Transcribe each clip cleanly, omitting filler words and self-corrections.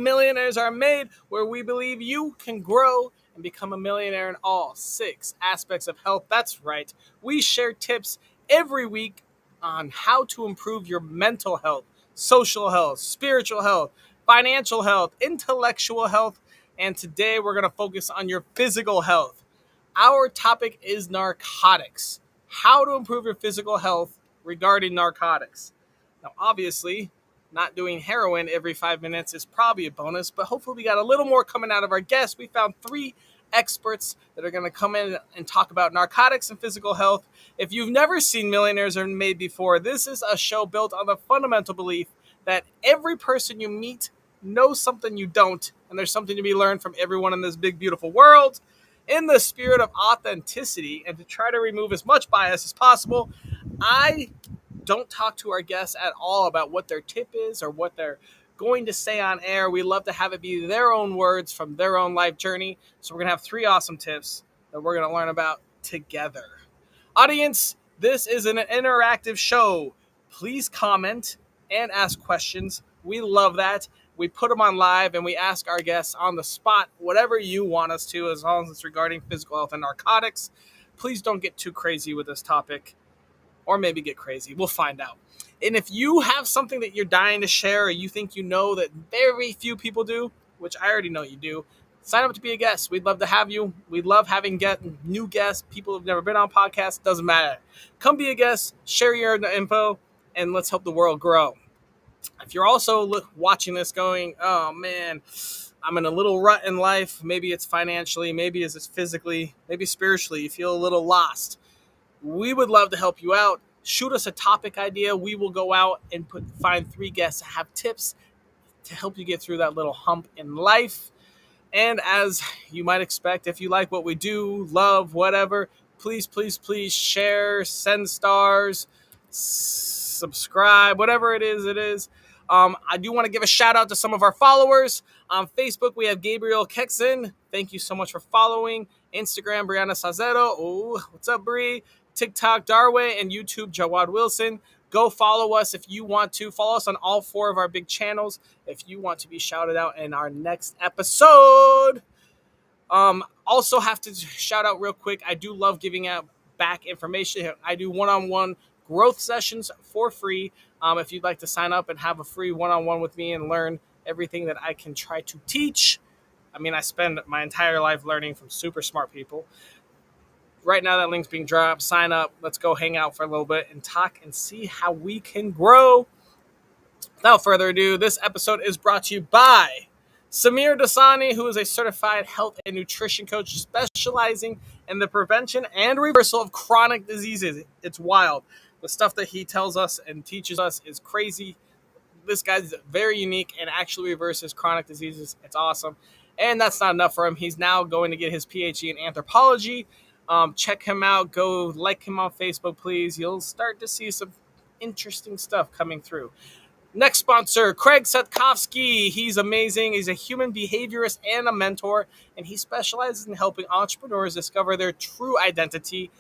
Millionaires are made, where we believe you can grow and become a millionaire in all 6 aspects of health. That's right. We share tips every week on how to improve your mental health, social health, spiritual health, financial health, intellectual health, and today we're going to focus on your physical health. Our topic is narcotics. How to improve your physical health regarding narcotics. Now, obviously, not doing heroin every 5 minutes is probably a bonus, but hopefully we got a little more coming out of our guests. We found 3 experts that are going to come in and talk about narcotics and physical health. If you've never seen Millionaires Are Made before, this is a show built on the fundamental belief that every person you meet knows something you don't, and there's something to be learned from everyone in this big, beautiful world. In the spirit of authenticity and to try to remove as much bias as possible, I don't talk to our guests at all about what their tip is or what they're going to say on air. We love to have it be their own words from their own life journey. So we're going to have 3 awesome tips that we're going to learn about together. Audience, this is an interactive show. Please comment and ask questions. We love that. We put them on live and we ask our guests on the spot whatever you want us to, as long as it's regarding physical health and narcotics. Please don't get too crazy with this topic. Or maybe get crazy. We'll find out. And if you have something that you're dying to share or you think you know that very few people do, which I already know you do, sign up to be a guest. We'd love to have you. We love having new guests, people who've never been on podcasts. Doesn't matter. Come be a guest, share your info, and let's help the world grow. If you're also watching this going, oh man, I'm in a little rut in life. Maybe it's financially, maybe it's physically, maybe spiritually. You feel a little lost. We would love to help you out. Shoot us a topic idea. We will go out and find 3 guests that have tips to help you get through that little hump in life. And as you might expect, if you like what we do, love, whatever, please, please, please share, send stars, subscribe, whatever it is. I do want to give a shout out to some of our followers. On Facebook, we have Gabriel Kexen. Thank you so much for following. Instagram, Brianna Sazero. Oh, what's up, Bri? TikTok, Darway, and YouTube, Jawad Wilson. Go follow us if you want to. Follow us on all 4 of our big channels if you want to be shouted out in our next episode. Also have to shout out real quick. I do love giving out back information. I do one-on-one growth sessions for free. If you'd like to sign up and have a free one-on-one with me and learn everything that I can try to teach. I mean, I spend my entire life learning from super smart people. Right now, that link's being dropped. Sign up. Let's go hang out for a little bit and talk and see how we can grow. Without further ado, this episode is brought to you by Samir Dasani, who is a certified health and nutrition coach specializing in the prevention and reversal of chronic diseases. It's wild. The stuff that he tells us and teaches us is crazy. This guy's very unique and actually reverses chronic diseases. It's awesome. And that's not enough for him. He's now going to get his PhD in anthropology. Check him out. Go like him on Facebook, please. You'll start to see some interesting stuff coming through. Next sponsor, Craig Setkovsky. He's amazing. He's a human behaviorist and a mentor, and he specializes in helping entrepreneurs discover their true identity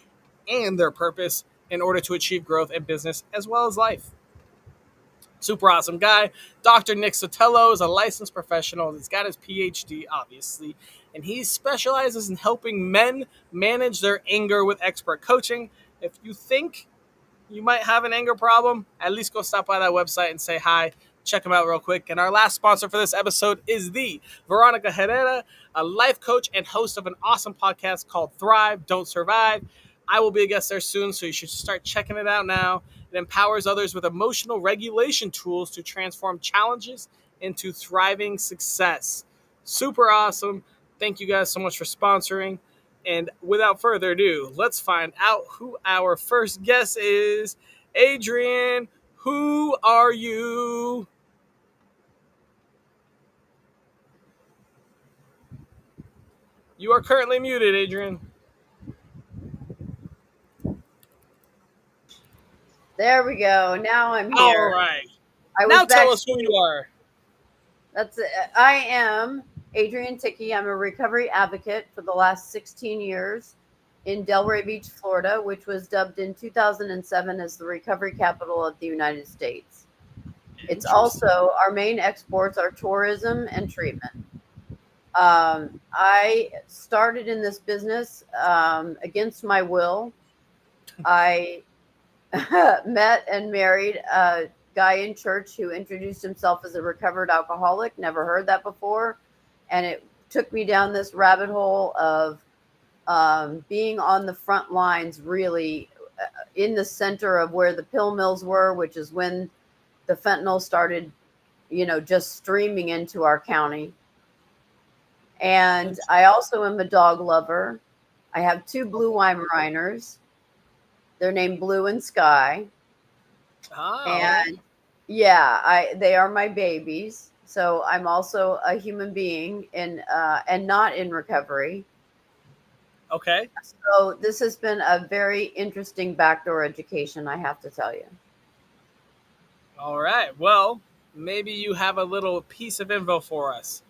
and their purpose in order to achieve growth in business as well as life. Super awesome guy. Dr. Nick Sotelo is a licensed professional. He's got his PhD, obviously, and he specializes in helping men manage their anger with expert coaching. If you think you might have an anger problem, at least go stop by that website and say hi. Check them out real quick. And our last sponsor for this episode is the Veronica Herrera, a life coach and host of an awesome podcast called Thrive, Don't Survive. I will be a guest there soon, so you should start checking it out now. It empowers others with emotional regulation tools to transform challenges into thriving success. Super awesome. Thank you guys so much for sponsoring. And without further ado, let's find out who our first guest is. Adrian, who are you? You are currently muted, Adrian. There we go. Now I'm All here. right. Now tell us who you are. That's it. I am Adrian Tickey. I'm a recovery advocate for the last 16 years in Delray Beach, Florida, which was dubbed in 2007 as the recovery capital of the United States. It's Interesting. also our main exports are tourism and treatment. I started in this business against my will. I met and married a guy in church who introduced himself as a recovered alcoholic. Never heard that before. And it took me down this rabbit hole of being on the front lines, really in the center of where the pill mills were, which is when the fentanyl started, just streaming into our county. And I also am a dog lover. I have two blue Weimaraners. They're named Blue and Sky. Ah, all right. And yeah, they are my babies. So I'm also a human being and not in recovery. Okay. So this has been a very interesting backdoor education, I have to tell you. All right. Well, maybe you have a little piece of info for us.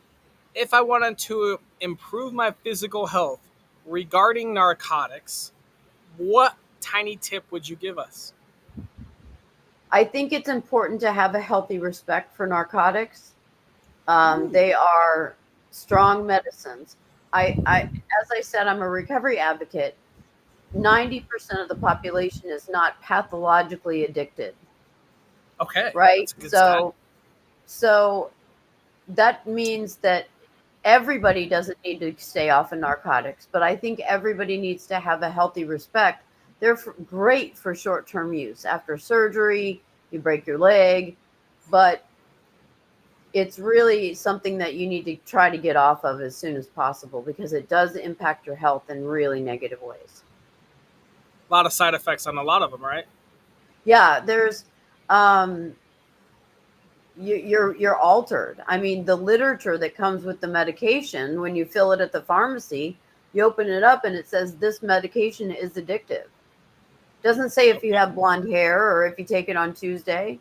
If I wanted to improve my physical health regarding narcotics, what tiny tip would you give us? I think it's important to have a healthy respect for narcotics. Ooh. They are strong medicines. As I said, I'm a recovery advocate. 90% of the population is not pathologically addicted, Okay. right? That's a good stat. So that means that everybody doesn't need to stay off of narcotics, but I think everybody needs to have a healthy respect. They're great for short-term use after surgery, you break your leg, but it's really something that you need to try to get off of as soon as possible because it does impact your health in really negative ways. A lot of side effects on a lot of them, right? Yeah, there's um you're altered. I mean, the literature that comes with the medication, when you fill it at the pharmacy, you open it up and it says this medication is addictive. Doesn't say if you have blonde hair or if you take it on Tuesday.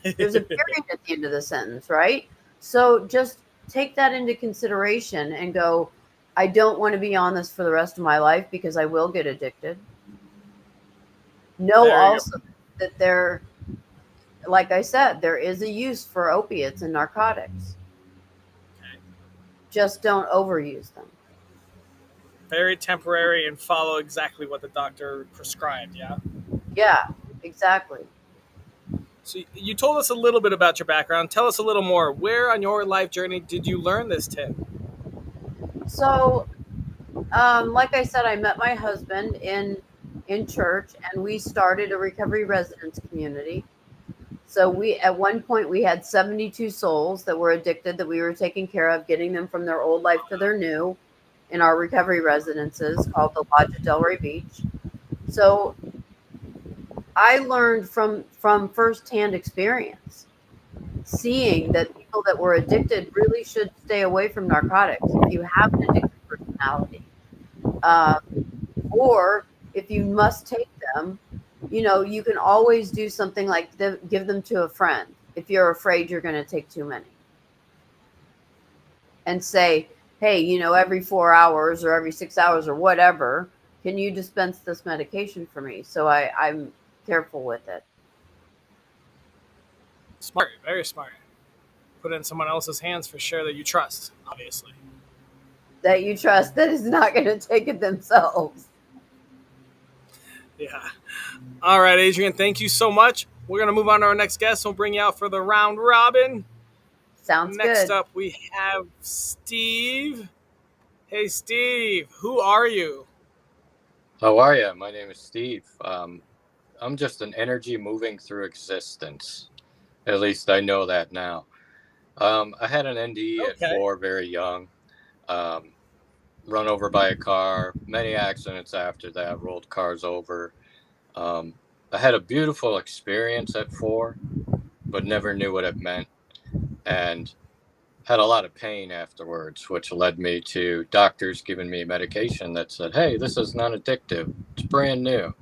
There's a Okay. period at the end of the sentence, right? So just take that into consideration and go, I don't want to be on this for the rest of my life because I will get addicted. Know There you also that there, like I said, there is a use for opiates and narcotics. go. Just don't overuse them. Very temporary and follow exactly what the doctor prescribed. Yeah. Yeah, exactly. So you told us a little bit about your background. Tell us a little more. Where on your life journey did you learn this tip? So, like I said, I met my husband in church, and we started a recovery residence community. So we at one point we had 72 souls that were addicted that we were taking care of, getting them from their old life to their new in our recovery residences called the Lodge at Delray Beach. So I learned from firsthand experience, seeing that people that were addicted really should stay away from narcotics. If you have an addictive personality, um, or if you must take them, you can always do something like give them to a friend if you're afraid you're going to take too many, and say, hey, every 4 hours or every 6 hours or whatever, can you dispense this medication for me? So I'm careful with it. Smart, very smart. Put it in someone else's hands for sure that you trust, obviously. That you trust that is not going to take it themselves. Yeah. All right, Adrian, thank you so much. We're going to move on to our next guest. We'll bring you out for the round robin. Sounds Next good. up, we have Steve. Hey, Steve, who are you? How are you? My name is Steve. I'm just an energy moving through existence. At least I know that now. I had an NDE at Okay. 4, very young. Um, Run over by a car. Many accidents after that. Rolled cars over. Um, I had a beautiful experience at 4, but never knew what it meant, and had a lot of pain afterwards, which led me to doctors giving me medication that said, "Hey, this is non-addictive. It's brand new."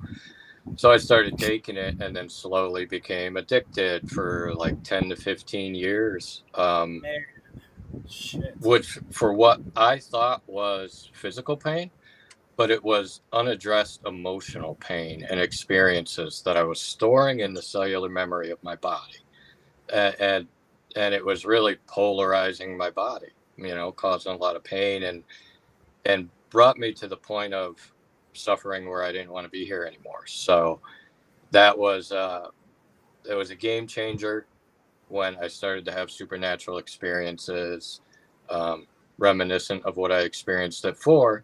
So I started taking it and then slowly became addicted for like 10 to 15 years, Man, shit. which for what I thought was physical pain, but it was unaddressed emotional pain and experiences that I was storing in the cellular memory of my body. and and it was really polarizing my body, causing a lot of pain, and brought me to the point of suffering where I didn't want to be here anymore. So that was it was a game changer when I started to have supernatural experiences, um, reminiscent of what I experienced at 4.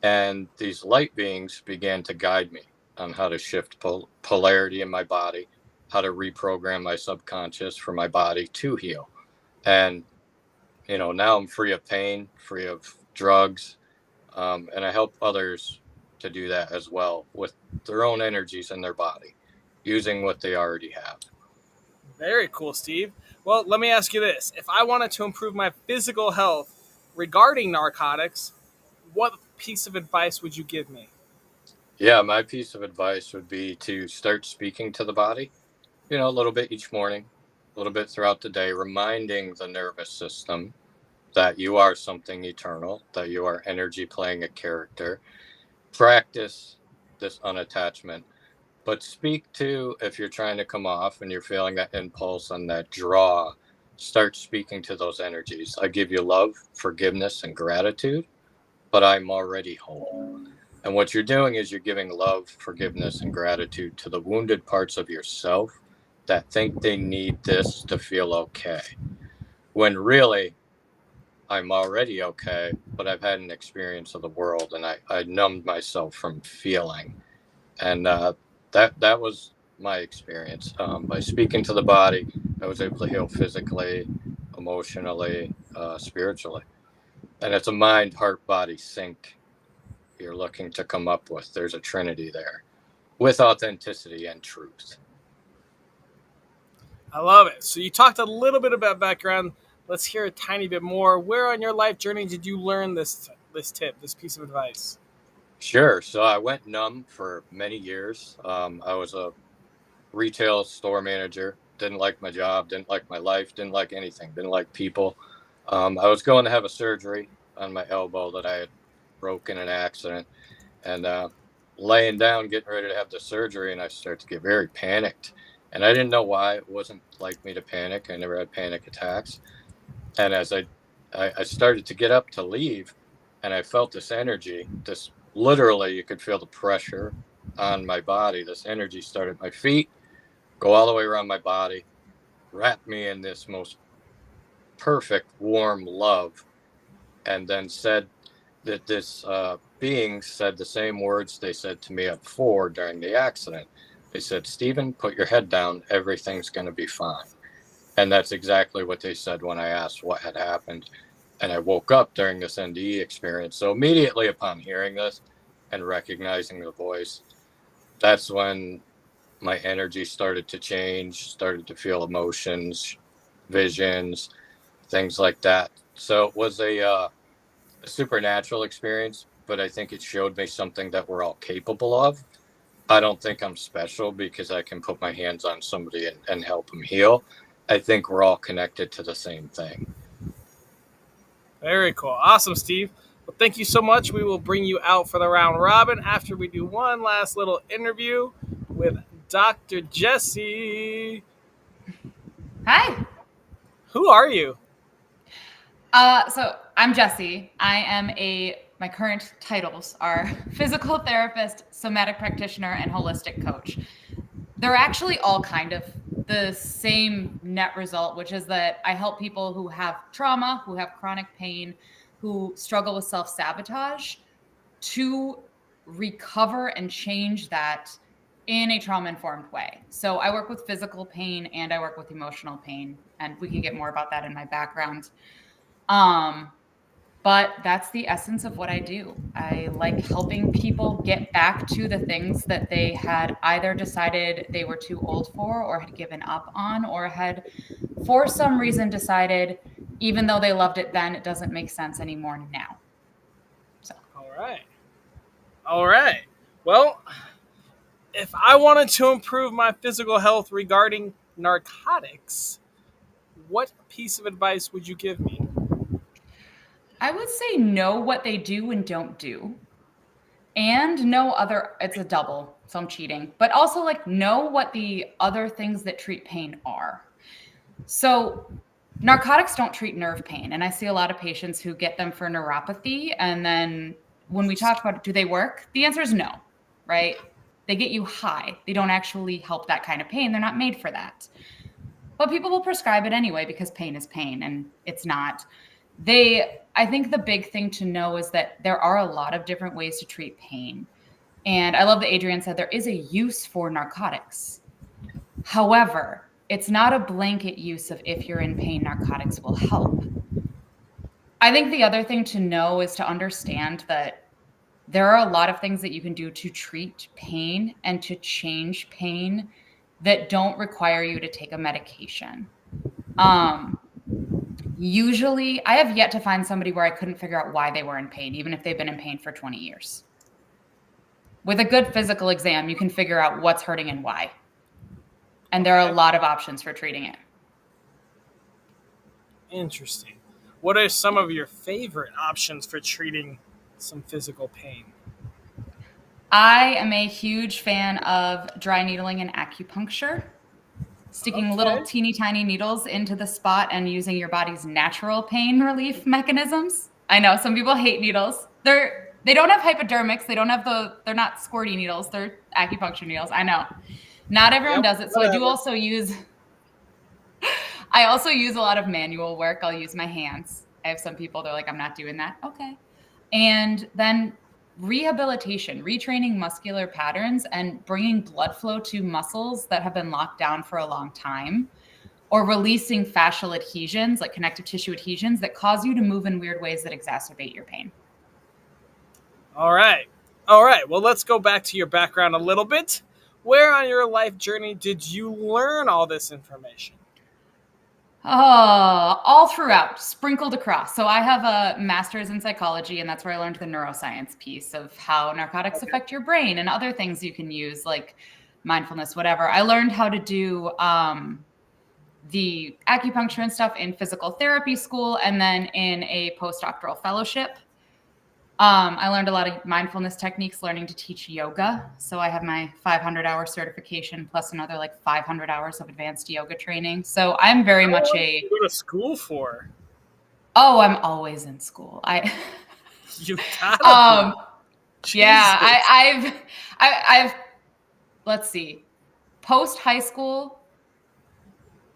And these light beings began to guide me on how to shift polarity in my body, how to reprogram my subconscious for my body to heal. And, now I'm free of pain, free of drugs, and I help others to do that as well with their own energies in their body, using what they already have. Very cool, Steve. Well, let me ask you this. If I wanted to improve my physical health regarding narcotics, what piece of advice would you give me? Yeah, my piece of advice would be to start speaking to the body, a little bit each morning, a little bit throughout the day, reminding the nervous system that you are something eternal, that you are energy playing a character. Practice this unattachment, but speak to, if you're trying to come off and you're feeling that impulse and that draw, start speaking to those energies. I give you love, forgiveness, and gratitude, but I'm already whole. And what you're doing is you're giving love, forgiveness, and gratitude to the wounded parts of yourself that think they need this to feel okay. When really, I'm already okay, but I've had an experience of the world, and I numbed myself from feeling. And that was my experience. By speaking to the body, I was able to heal physically, emotionally, spiritually. And it's a mind, heart, body sync you're looking to come up with. There's a trinity there with authenticity and truth. I love it. So you talked a little bit about background. Let's hear a tiny bit more. Where on your life journey did you learn this tip, this piece of advice? Sure. So I went numb for many years. I was a retail store manager. Didn't like my job, didn't like my life, didn't like anything, didn't like people. I was going to have a surgery on my elbow that I had broken in an accident, and laying down, getting ready to have the surgery, and I started to get very panicked. And I didn't know why. It wasn't like me to panic. I never had panic attacks. And as I started to get up to leave, and I felt this energy, this literally, you could feel the pressure on my body. This energy started at my feet, go all the way around my body, wrap me in this most perfect, warm love, and then said that this being said the same words they said to me at 4 during the accident. They said, Stephen, put your head down. Everything's going to be fine. And that's exactly what they said when I asked what had happened. And I woke up during this NDE experience. So immediately upon hearing this and recognizing the voice, that's when my energy started to change, started to feel emotions, visions, things like that. So it was a supernatural experience, but I think it showed me something that we're all capable of. I don't think I'm special because I can put my hands on somebody and help them heal. I think we're all connected to the same thing. Very cool. Awesome, Steve. Well, thank you so much. We will bring you out for the round robin after we do one last little interview with Dr. Jesse. Hi. Who are you? So I'm Jessie. My current titles are physical therapist, somatic practitioner, and holistic coach. They're actually all kind of the same net result, which is that I help people who have trauma, who have chronic pain, who struggle with self-sabotage to recover and change that in a trauma-informed way. So I work with physical pain and I work with emotional pain, and we can get more about that in my background. But that's the essence of what I do. I like helping people get back to the things that they had either decided they were too old for or had given up on or had for some reason decided even though they loved it then, it doesn't make sense anymore now. So All right. All right. Well, if I wanted to improve my physical health regarding narcotics, what piece of advice would you give me? I would say know what they do and don't do. And no other, it's a double, so I'm cheating. But also like know what the other things that treat pain are. So narcotics don't treat nerve pain. And I see a lot of patients who get them for neuropathy. And then when we talk about, do they work? The answer is no, right? They get you high. They don't actually help that kind of pain. They're not made for that. But people will prescribe it anyway because pain is pain and it's not. I think the big thing to know is that there are a lot of different ways to treat pain. And I love that Adrienne said there is a use for narcotics. However, it's not a blanket use of if you're in pain, narcotics will help. I think the other thing to know is to understand that there are a lot of things that you can do to treat pain and to change pain that don't require you to take a medication. Usually, I have yet to find somebody where I couldn't figure out why they were in pain, even if they've been in pain for 20 years. With a good physical exam, you can figure out what's hurting and why. And there are a lot of options for treating it. Interesting. What are some of your favorite options for treating some physical pain? I am a huge fan of dry needling and acupuncture. Sticking little teeny tiny needles into the spot and using your body's natural pain relief mechanisms. I know some people hate needles. They don't have hypodermics. They're not squirty needles. They're acupuncture needles. I know. Not everyone does it. So I also use a lot of manual work. I'll use my hands. I have some people, they're like, I'm not doing that. Okay. And then rehabilitation, retraining muscular patterns and bringing blood flow to muscles that have been locked down for a long time, or releasing fascial adhesions, like connective tissue adhesions that cause you to move in weird ways that exacerbate your pain. All right. Well, let's go back to your background a little bit. Where on your life journey did you learn all this information? All throughout, sprinkled across. So I have a master's in psychology, and that's where I learned the neuroscience piece of how narcotics affect your brain and other things you can use, like mindfulness, whatever. I learned how to do the acupuncture and stuff in physical therapy school, and then in a postdoctoral fellowship. I learned a lot of mindfulness techniques, learning to teach yoga. So I have my 500-hour certification plus another like 500 hours of advanced yoga training. So I'm very much What did you go to school for? Oh, I'm always in school. You gotta be. Yeah, I've let's see, post high school,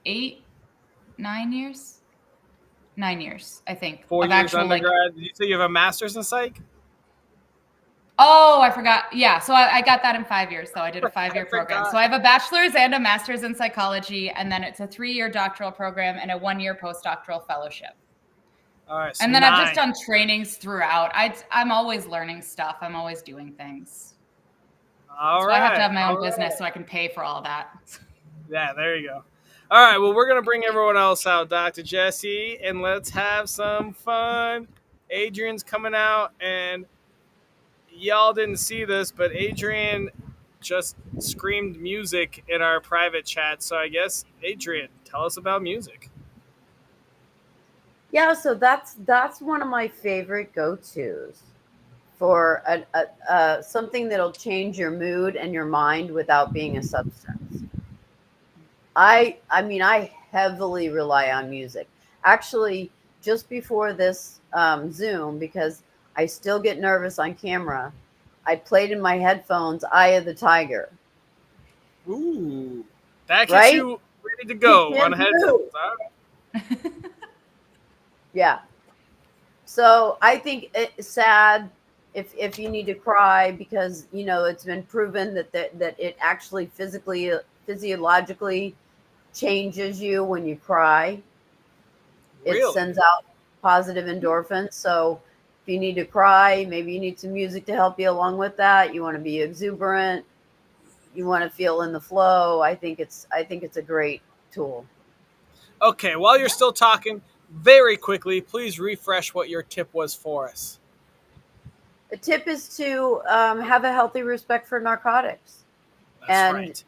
9 years, I think. 4 of years actual, undergrad. Did you say you have a master's in psych? Oh, I forgot. Yeah, so I got that in 5 years. So I did a 5-year program. So I have a bachelor's and a master's in psychology, and then it's a 3-year doctoral program and a 1-year postdoctoral fellowship. All right, so and then 9. I've just done trainings throughout. I'm always learning stuff. I'm always doing things. All right. I have to have my own business so I can pay for all that. Yeah, there you go. All right, well, we're going to bring everyone else out, Dr. Jesse, and let's have some fun. Adrienne's coming out, and y'all didn't see this, but Adrienne just screamed music in our private chat. So I guess, Adrienne, tell us about music. Yeah, so that's one of my favorite go-tos for something that'll change your mood and your mind without being a substance. I mean, I heavily rely on music. Actually, just before this Zoom, because I still get nervous on camera, I played in my headphones Eye of the Tiger. Ooh, that gets you ready to go on headphones. Huh? Yeah. So I think it's sad if you need to cry because, you know, it's been proven that it actually physiologically changes you when you cry. Really? It sends out positive endorphins. So if you need to cry, maybe you need some music to help you along with that. You want to be exuberant. You want to feel in the flow. I think it's a great tool. Okay, while you're still talking, very quickly, please refresh what your tip was for us. The tip is to have a healthy respect for narcotics. That's right.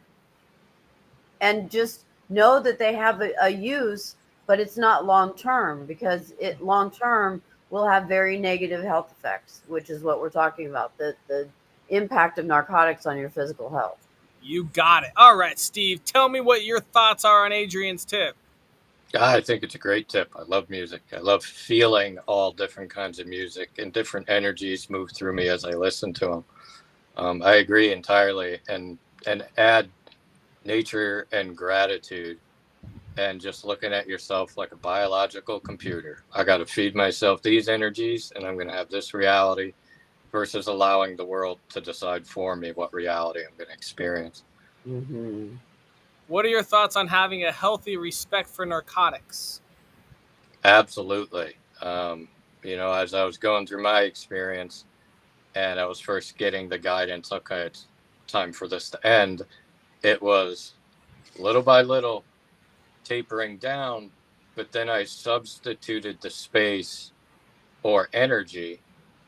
And just know that they have a use, but it's not long-term because long-term will have very negative health effects, which is what we're talking about, the impact of narcotics on your physical health. You got it. All right, Steve, tell me what your thoughts are on Adrienne's tip. I think it's a great tip. I love music. I love feeling all different kinds of music and different energies move through me as I listen to them. I agree entirely, and add nature and gratitude, and just looking at yourself like a biological computer. I got to feed myself these energies, and I'm going to have this reality, versus allowing the world to decide for me what reality I'm going to experience. Mm-hmm. What are your thoughts on having a healthy respect for narcotics? Absolutely. As I was going through my experience and I was first getting the guidance, okay, it's time for this to end, it was little by little tapering down, but then I substituted the space or energy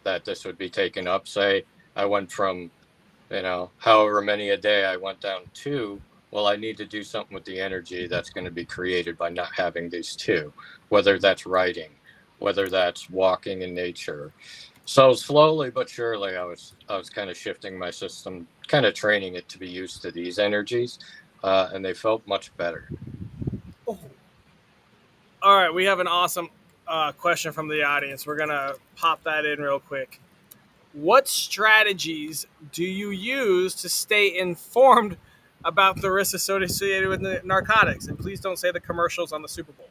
that this would be taken up. Say I went from, however many a day I went down to, well, I need to do something with the energy that's going to be created by not having these two, whether that's writing, whether that's walking in nature. So slowly but surely, I was kind of shifting my system, kind of training it to be used to these energies, and they felt much better. Oh. All right, we have an awesome question from the audience. We're gonna pop that in real quick. What strategies do you use to stay informed about the risks associated with narcotics? And please don't say the commercials on the Super Bowl.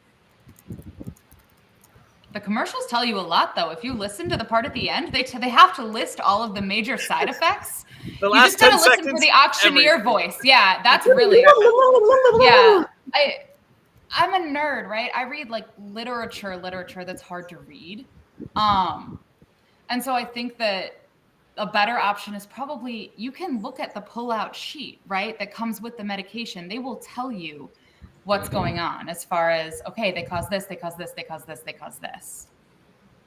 The commercials tell you a lot, though. If you listen to the part at the end, they have to list all of the major side effects. The You last just gotta 10 listen for seconds, the auctioneer everything. voice. Yeah, that's really yeah. I'm a nerd, right? I read like literature that's hard to read. And so I think that a better option is probably you can look at the pull-out sheet, right? That comes with the medication. They will tell you what's going on as far as, okay, they cause this, they cause this, they cause this, they cause this.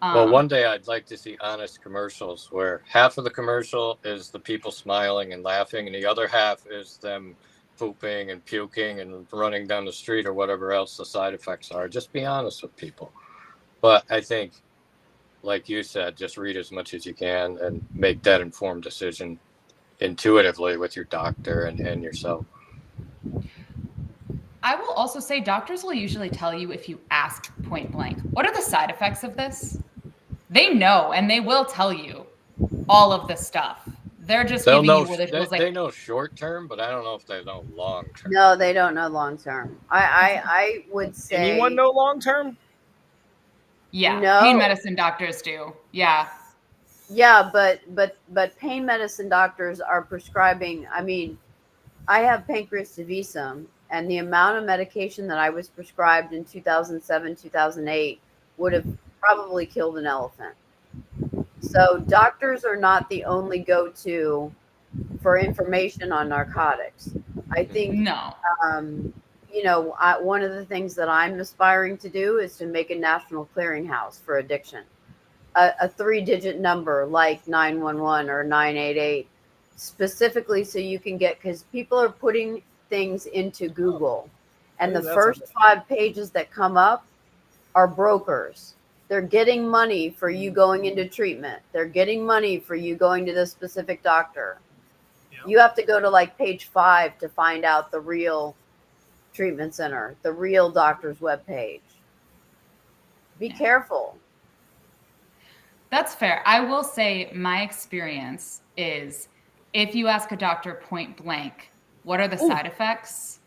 Well, one day I'd like to see honest commercials where half of the commercial is the people smiling and laughing, and the other half is them pooping and puking and running down the street or whatever else the side effects are. Just be honest with people. But I think, like you said, just read as much as you can and make that informed decision intuitively with your doctor and yourself. I will also say doctors will usually tell you if you ask point blank, what are the side effects of this? They know, and they will tell you all of this stuff. They're just They'll giving know you what it was they like. know short term, but I don't know if they know long term. No, they don't know long term. I would say Anyone know long term? Yeah, No. pain medicine doctors do. Yeah. Yeah, but pain medicine doctors are prescribing. I mean, I have pancreativism, and the amount of medication that I was prescribed in 2007, 2008 would have probably killed an elephant. So doctors are not the only go-to for information on narcotics. I think, No. one of the things that I'm aspiring to do is to make a national clearinghouse for addiction. A 3-digit number like 911 or 988, specifically so you can get, because people are putting things into Google, and the Maybe that's first okay. 5 pages that come up are brokers. They're getting money for you going into treatment. They're getting money for you going to this specific doctor. Yeah. You have to go to like page 5 to find out the real treatment center, the real doctor's webpage. Be careful. That's fair. I will say my experience is if you ask a doctor point blank, what are the side effects?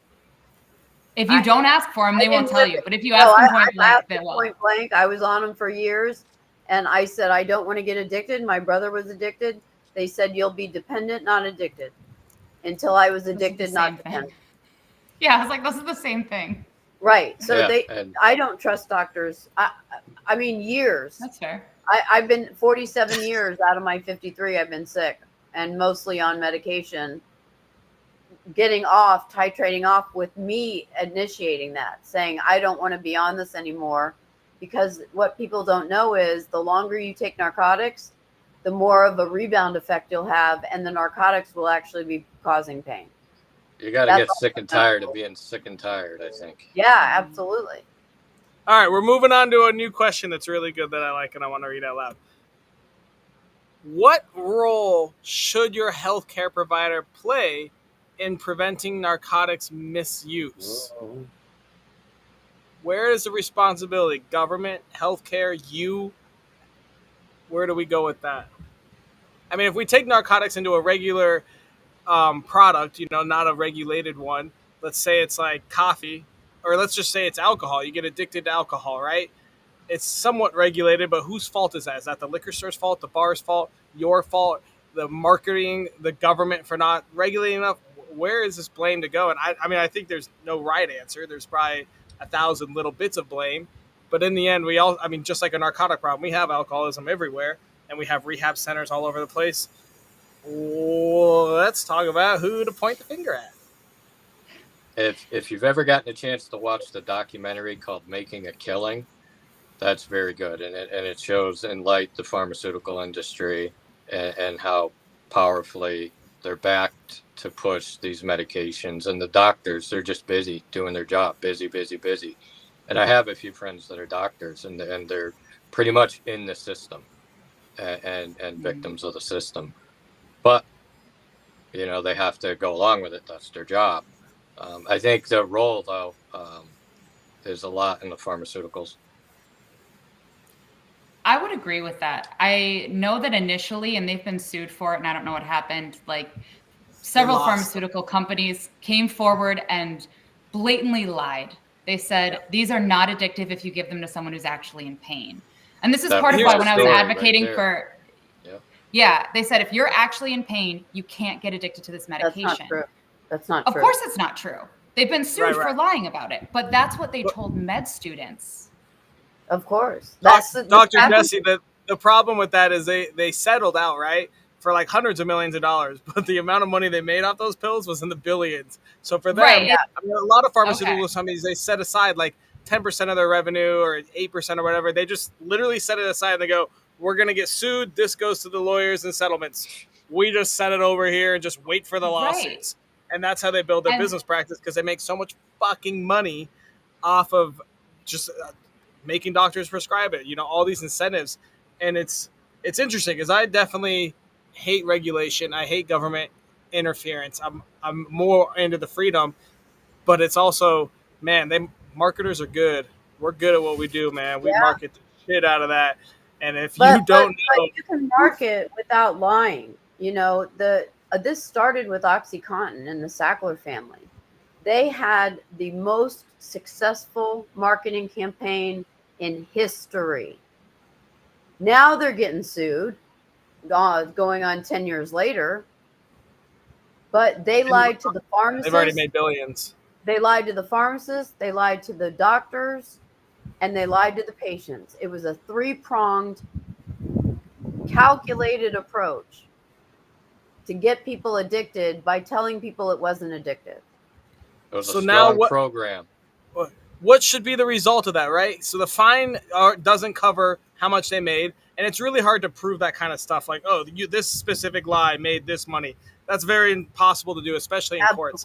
If you don't ask for them, they won't tell you. But if you ask them point blank, they will. Point blank. I was on them for years, and I said, I don't want to get addicted. My brother was addicted. They said, you'll be dependent, not addicted. Until I was addicted, not dependent. Yeah, I was like, this is the same thing. Right. So Yeah, I don't trust doctors. I mean, years. That's fair. I've been 47 years out of my 53. I've been sick and mostly on medication. Getting off, titrating off with me initiating that, saying, I don't want to be on this anymore. Because what people don't know is the longer you take narcotics, the more of a rebound effect you'll have, and the narcotics will actually be causing pain. you got to get sick and tired of being sick and tired, I think. Yeah, absolutely. All right, we're moving on to a new question that's really good that I like and I want to read out loud. What role should your healthcare provider play in preventing narcotics misuse? Where is the responsibility? Government, healthcare, you? Where do we go with that? I mean, if we take narcotics into a regular product, not a regulated one, let's say it's like coffee, or let's just say it's alcohol. You get addicted to alcohol, right? It's somewhat regulated, but whose fault is that? Is that the liquor store's fault, the bar's fault, your fault, the marketing, the government for not regulating enough? Where is this blame to go? And I mean, I think there's no right answer. There's probably 1,000 little bits of blame, but in the end, I mean, just like a narcotic problem, we have alcoholism everywhere, and we have rehab centers all over the place. Let's talk about who to point the finger at. If you've ever gotten a chance to watch the documentary called Making a Killing, that's very good, and it shows in light the pharmaceutical industry and how powerfully they're backed to push these medications, and the doctors, they're just busy doing their job, busy, busy, busy. And I have a few friends that are doctors, and they're pretty much in the system and victims of the system, but they have to go along with it. That's their job. I think the role, though, is a lot in the pharmaceuticals. I would agree with that. I know that initially, and they've been sued for it, and I don't know what happened. Like several pharmaceutical companies came forward and blatantly lied. They said these are not addictive if you give them to someone who's actually in pain. And this is part of why when I was advocating for, they said if you're actually in pain, you can't get addicted to this medication. That's not true. That's not true. Of course it's not true. They've been sued for lying about it, but that's what they told med students. Of course. Dr. Jesse, the problem with that is they settled out, right? For like hundreds of millions of dollars, but the amount of money they made off those pills was in the billions. So for them, I mean, a lot of pharmaceutical companies, they set aside like 10% of their revenue or 8% or whatever. They just literally set it aside and they go, we're going to get sued. This goes to the lawyers and settlements. We just set it over here and just wait for the lawsuits. And that's how they build their business practice, because they make so much fucking money off of just making doctors prescribe it, all these incentives. And it's interesting because I definitely hate regulation. I hate government interference. I'm more into the freedom, but it's also, man, marketers are good. We're good at what we do, man. We market the shit out of that. And if you don't know, you can market without lying. This started with OxyContin and the Sackler family. They had the most successful marketing campaign in history. Now they're getting sued, going on 10 years later. But they lied to the pharmacists. They've already made billions. They lied to the pharmacists, they lied to the doctors, and they lied to the patients. It was a three-pronged, calculated approach to get people addicted by telling people it wasn't addictive. It was a strong program. What should be the result of that, right? So the fine doesn't cover how much they made, and it's really hard to prove that kind of stuff. Like, this specific lie made this money. That's very impossible to do, especially in courts.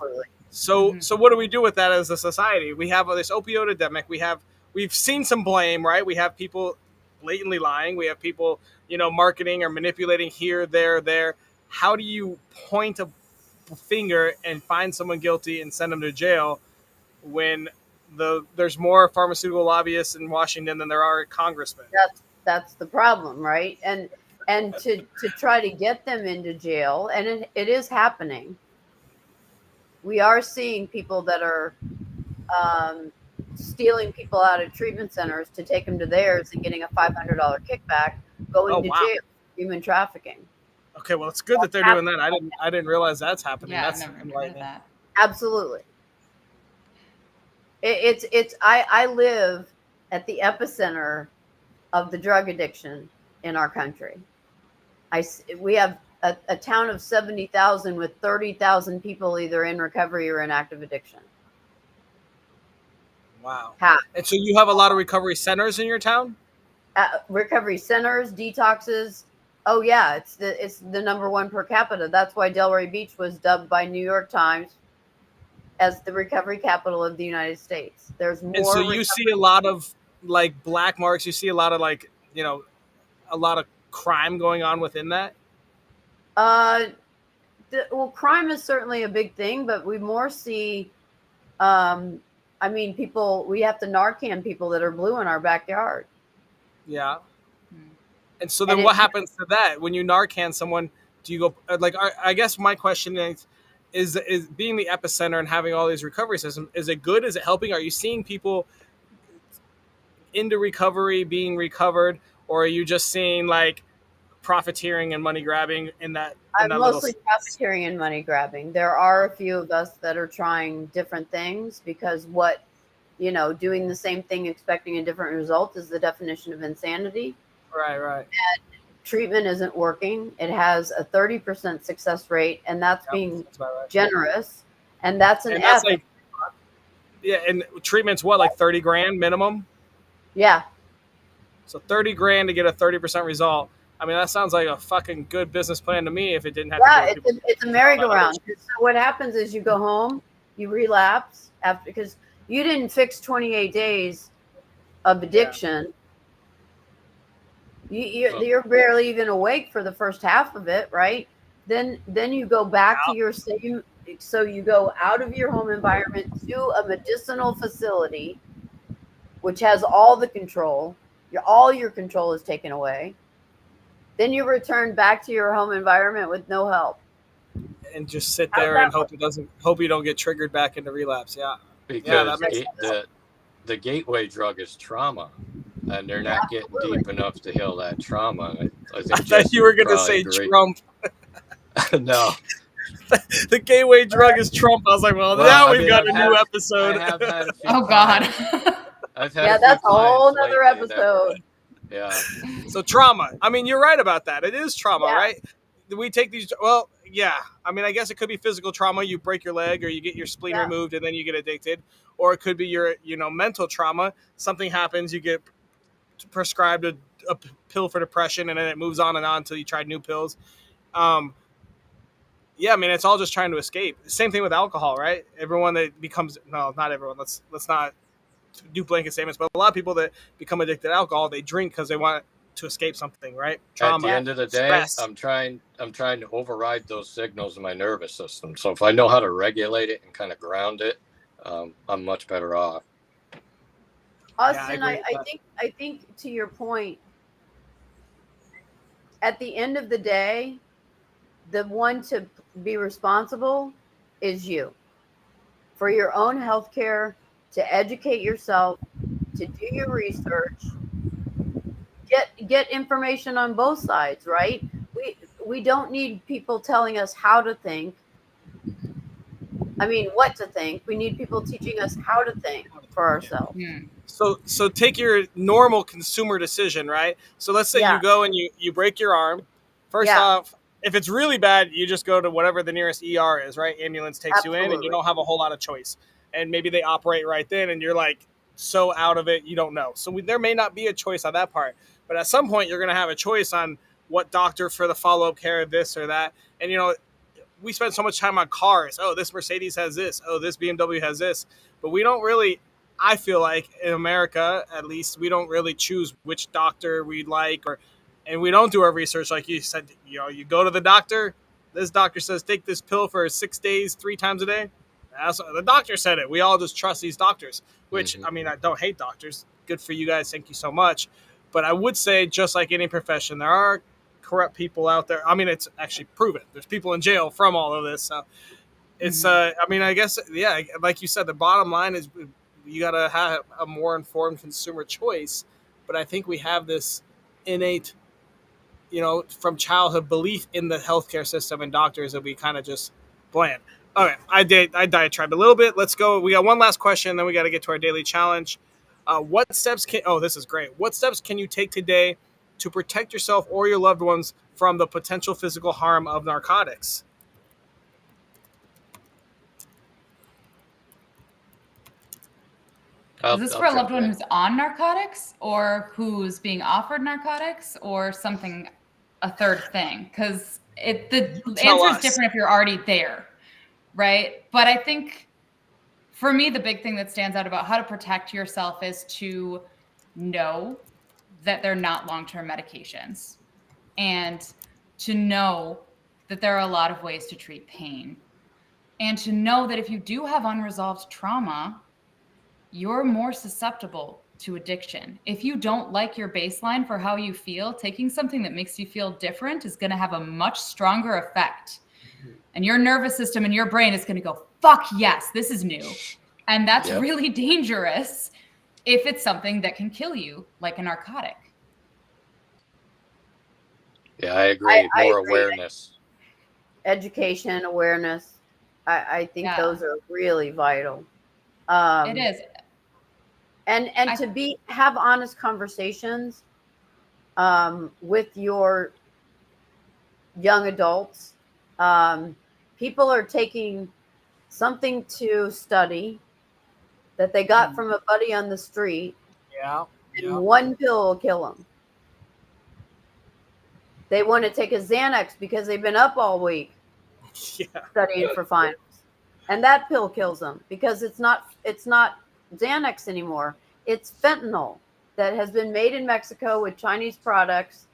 So what do we do with that as a society? We have this opioid epidemic. We've seen some blame, right? We have people blatantly lying. We have people, marketing or manipulating here, there. How do you point a finger and find someone guilty and send them to jail when there's more pharmaceutical lobbyists in Washington than there are congressmen? That's the problem, right? And to try to get them into jail, and it is happening. We are seeing people that are stealing people out of treatment centers to take them to theirs and getting a $500 kickback, going to jail, human trafficking. Okay, well, it's good that they're doing that. I didn't realize that's happening. Yeah, that's I've never heard that. Absolutely. I live at the epicenter of the drug addiction in our country. We have a town of 70,000 with 30,000 people either in recovery or in active addiction. Wow. And so you have a lot of recovery centers in your town? Recovery centers, detoxes. Oh yeah, it's the number one per capita. That's why Delray Beach was dubbed by New York Times as the recovery capital of the United States. There's more. And so you see a lot of like black marks. You see a lot of like, a lot of crime going on within that. Crime is certainly a big thing, but we more see, I I mean, we have to Narcan people that are blue in our backyard. Yeah. Hmm. And so And then what happens to that when you Narcan someone? Do you go like? I guess my question is being the epicenter and having all these recovery systems. Is it good? Is it helping? Are you seeing people into recovery being recovered, or are you just seeing like profiteering and money grabbing in that I'm little mostly space? profiteering and money grabbing. There are a few of us that are trying different things because doing the same thing expecting a different result is the definition of insanity. Right, right. Treatment isn't working. It has a 30% success rate, and that's Yep, being that's about right. generous. And that's an And that's F. like, yeah, and treatment's what, like 30 grand minimum? Yeah. So 30 grand to get a 30% result. I mean, that sounds like a fucking good business plan to me if it didn't have to Yeah, go to people. it's a merry-go-round. So what happens is you go home, you relapse after because you didn't fix 28 days of addiction. You're barely even awake for the first half of it, right? Then you go back to your same. So you go out of your home environment to a medicinal facility, which has all the control. All your control is taken away. Then you return back to your home environment with no help. And just sit How's there that and hope you don't get triggered back into relapse. Yeah. Yeah, that Because makes sense. the gateway drug is trauma, and they're not getting Absolutely. deep enough to heal that trauma. I I think thought Jesse you were would going to probably say agree. Trump. No. The gateway drug is Trump. I was like, well now we've got a new episode. I have had a few Oh God. clients. I've had Yeah, a few that's a whole clients nother lately that were, episode. yeah. So trauma. I mean, you're right about that. It is trauma, Yeah. right? We take these. Well, yeah. I mean, I guess it could be physical trauma. You break your leg, or you get your spleen Yeah. removed, and then you get addicted. Or it could be your, mental trauma. Something happens, you get prescribed a pill for depression, and then it moves on and on until you try new pills. Yeah, I mean, it's all just trying to escape. Same thing with alcohol, right? Everyone that becomes not everyone. Let's not do blanket statements, but a lot of people that become addicted to alcohol, they drink because they want to escape something, right? At the Trauma, end of the day, stress. I'm trying to override those signals in my nervous system. So if I know how to regulate it and kind of ground it, I'm much better off. Austin, Yeah, I think to your point, at the end of the day, the one to be responsible is you for your own health care, to educate yourself, to do your research, get information on both sides, right? We don't need people telling us how to think. I mean, what to think. We need people teaching us how to think for ourselves. Hmm. So take your normal consumer decision, right? So let's say Yeah. you go and you break your arm. First Yeah. off, if it's really bad, you just go to whatever the nearest ER is, right? Ambulance takes you in, and you Absolutely. don't have a whole lot of choice. And maybe they operate right then, and you're like so out of it, you don't know. So there may not be a choice on that part, but at some point, you're going to have a choice on what doctor for the follow up care, this or that. And we spend so much time on cars. Oh, this Mercedes has this. Oh, this BMW has this. But we don't really, I feel like in America, at least, we don't really choose which doctor we like, and we don't do our research. Like you said, you go to the doctor. This doctor says, take this pill for 6 days, 3 times a day. The doctor said it. We all just trust these doctors, which, I mean, I don't hate doctors. Good for you guys. Thank you so much. But I would say, just like any profession, there are corrupt people out there. I mean, it's actually proven. There's people in jail from all of this. So it's, I mean, I guess, yeah, like you said, the bottom line is you got to have a more informed consumer choice. But I think we have this innate, from childhood belief in the healthcare system and doctors that we kind of just bland. Okay, I diatribed a little bit. Let's go. We got one last question, then we got to get to our daily challenge. This is great. What steps can you take today to protect yourself or your loved ones from the potential physical harm of narcotics? Is this for a loved one who's on narcotics or who's being offered narcotics or something, a third thing? Because the answer is different if you're already there, right? But I think for me, the big thing that stands out about how to protect yourself is to know that they're not long-term medications and to know that there are a lot of ways to treat pain and to know that if you do have unresolved trauma, you're more susceptible to addiction. If you don't like your baseline for how you feel, taking something that makes you feel different is going to have a much stronger effect. And your nervous system and your brain is going to go, fuck yes, this is new. And that's really dangerous if it's something that can kill you, like a narcotic. Yeah, I agree. I More agree. awareness. Education, awareness. I think those are really vital. It is. And to have honest conversations with your young adults. People are taking something to study that they got from a buddy on the street, and one pill will kill them. They want to take a Xanax because they've been up all week studying for finals, and that pill kills them because it's not Xanax anymore. It's fentanyl that has been made in Mexico with Chinese products,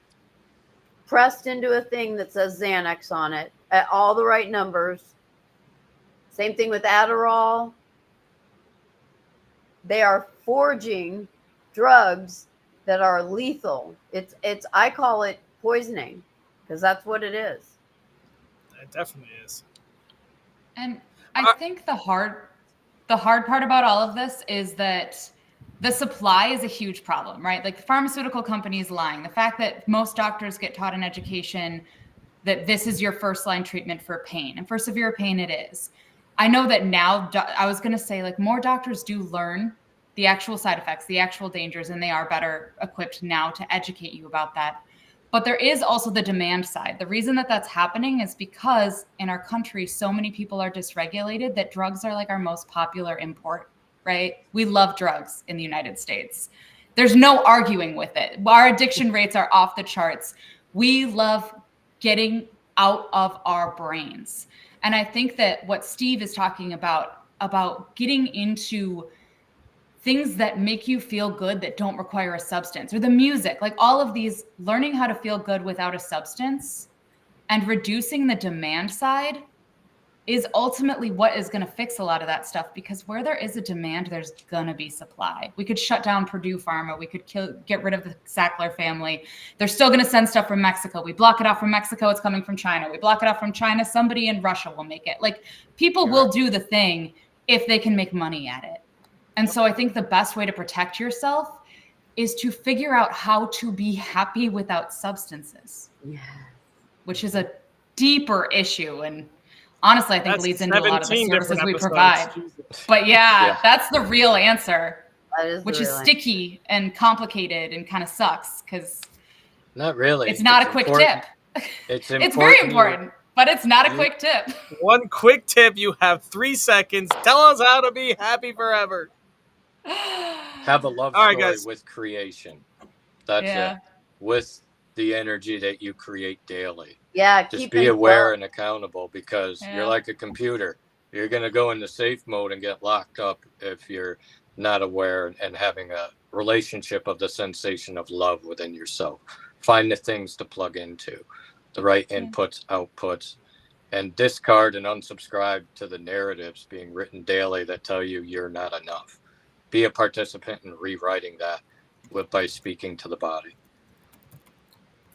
pressed into a thing that says Xanax on it at all the right numbers. Same thing with Adderall. They are forging drugs that are lethal. It's I call it poisoning because that's what it is. It definitely is. And I think the hard part about all of this is that the supply is a huge problem, right? Like the pharmaceutical companies lying. The fact that most doctors get taught in education that this is your first line treatment for pain, and for severe pain it is. I know that now, I was going to say, like, more doctors do learn the actual side effects, the actual dangers, and they are better equipped now to educate you about that. But there is also the demand side. The reason that that's happening is because in our country, so many people are dysregulated that drugs are like our most popular import, right? We love drugs in the United States. There's no arguing with it. Our addiction rates are off the charts. We love getting out of our brains. And I think that what Steve is talking about getting into things that make you feel good that don't require a substance, or the music, like all of these, learning how to feel good without a substance and reducing the demand side is ultimately what is going to fix a lot of that stuff, because where there is a demand, there's going to be supply. We could shut down Purdue Pharma. We could get rid of the Sackler family. They're still going to send stuff from Mexico. We block it off from Mexico. It's coming from China. We block it off from China. Somebody in Russia will make it. Like, people will do the thing if they can make money at it. And so I think the best way to protect yourself is to figure out how to be happy without substances, which is a deeper issue. And honestly, I think it leads into a lot of the services we provide. But that's the real answer, which is sticky and complicated and kind of sucks because not really. It's not a quick tip. It's very important, but it's not a quick tip. One quick tip. You have 3 seconds. Tell us how to be happy forever. Have a love story with creation. That's it. With the energy that you create daily. Yeah, just be aware and accountable, because you're like a computer. You're going to go into safe mode and get locked up if you're not aware and having a relationship of the sensation of love within yourself. Find the things to plug into, the right inputs, outputs, and discard and unsubscribe to the narratives being written daily that tell you you're not enough. Be a participant in rewriting that by speaking to the body.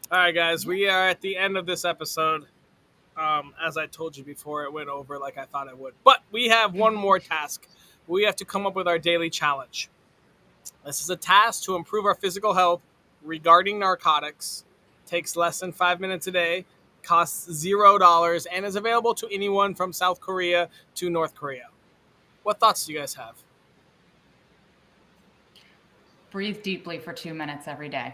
All right, guys, we are at the end of this episode. As I told you before, it went over like I thought it would. But we have one more task. We have to come up with our daily challenge. This is a task to improve our physical health regarding narcotics. Takes less than 5 minutes a day, costs $0, and is available to anyone from South Korea to North Korea. What thoughts do you guys have? Breathe deeply for 2 minutes every day.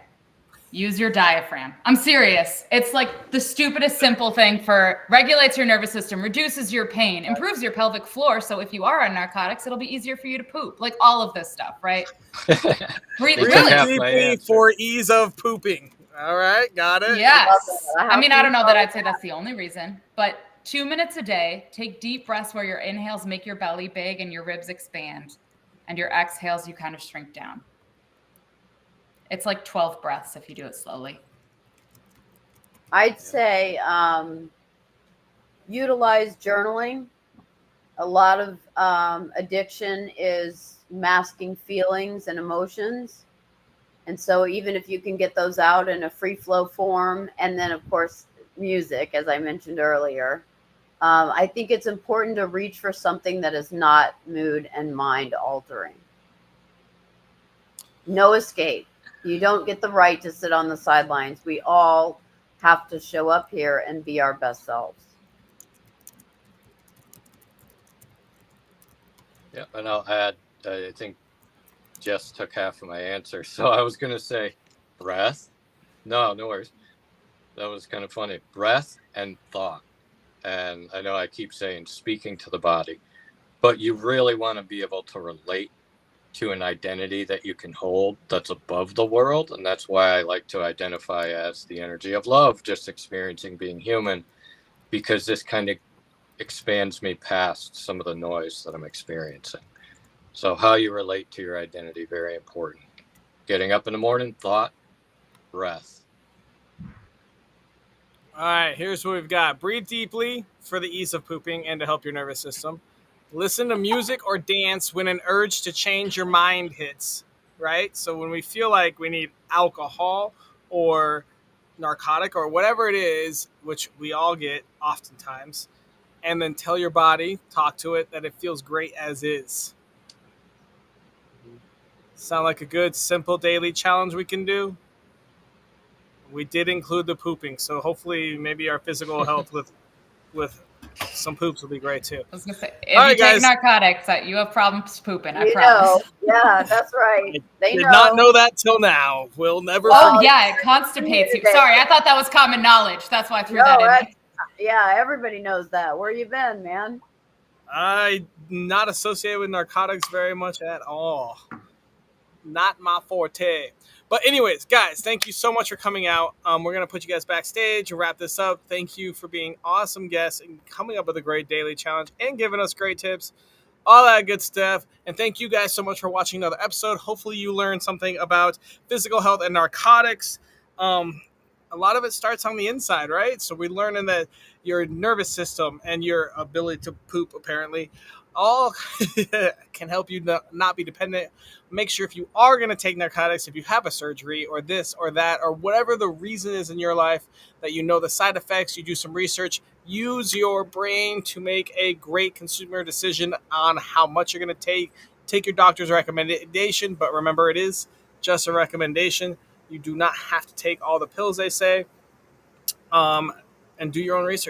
Use your diaphragm. I'm serious. It's like the stupidest simple thing regulates your nervous system, reduces your pain, improves your pelvic floor. So if you are on narcotics, it'll be easier for you to poop. Like all of this stuff, right? Breathe deeply for ease of pooping. All right, got it. Yes. I mean, I don't know that I'd say that's the only reason, but 2 minutes a day, take deep breaths where your inhales make your belly big and your ribs expand, and your exhales, you kind of shrink down. It's like 12 breaths if you do it slowly. I'd say utilize journaling A lot of addiction is masking feelings and emotions. And so, even if you can get those out in a free flow form, and then, of course, music, as I mentioned earlier, I think it's important to reach for something that is not mood and mind altering. No escape. You don't get the right to sit on the sidelines. We all have to show up here and be our best selves. Yeah, and I'll add, I think Jess took half of my answer. So I was going to say breath. No, no worries. That was kind of funny. Breath and thought. And I know I keep saying speaking to the body, but you really want to be able to relate to an identity that you can hold that's above the world. And that's why I like to identify as the energy of love, just experiencing being human, because this kind of expands me past some of the noise that I'm experiencing. So how you relate to your identity, very important. Getting up in the morning, thought, breath. All right, here's what we've got. Breathe deeply for the ease of pooping and to help your nervous system. Listen to music or dance when an urge to change your mind hits, right? So when we feel like we need alcohol or narcotic or whatever it is, which we all get oftentimes, and then tell your body, talk to it, that it feels great as is. Sound like a good, simple daily challenge we can do? We did include the pooping, so hopefully maybe our physical health with some poops will be great too. I was gonna say, All if you right, take guys. narcotics, you have problems pooping. I You promise. know, yeah, that's right. I They did know. not know that till now. We'll never Well, forget. Yeah, it constipates you. Sorry, I thought that was common knowledge. That's why I threw that in. Yeah, everybody knows that. Where you been, man? I'm not associated with narcotics very much at all. Not my forte. But anyways, guys, thank you so much for coming out. We're gonna put you guys backstage and wrap this up. Thank you for being awesome guests and coming up with a great daily challenge and giving us great tips, all that good stuff. And thank you guys so much for watching another episode. Hopefully you learned something about physical health and narcotics. A lot of it starts on the inside, right? So we're learning that your nervous system and your ability to poop, apparently, all can help you not be dependent. Make sure if you are going to take narcotics, if you have a surgery or this or that, or whatever the reason is in your life, that you know the side effects, you do some research, use your brain to make a great consumer decision on how much you're going to take. Take your doctor's recommendation, but remember, it is just a recommendation. You do not have to take all the pills they say, and do your own research.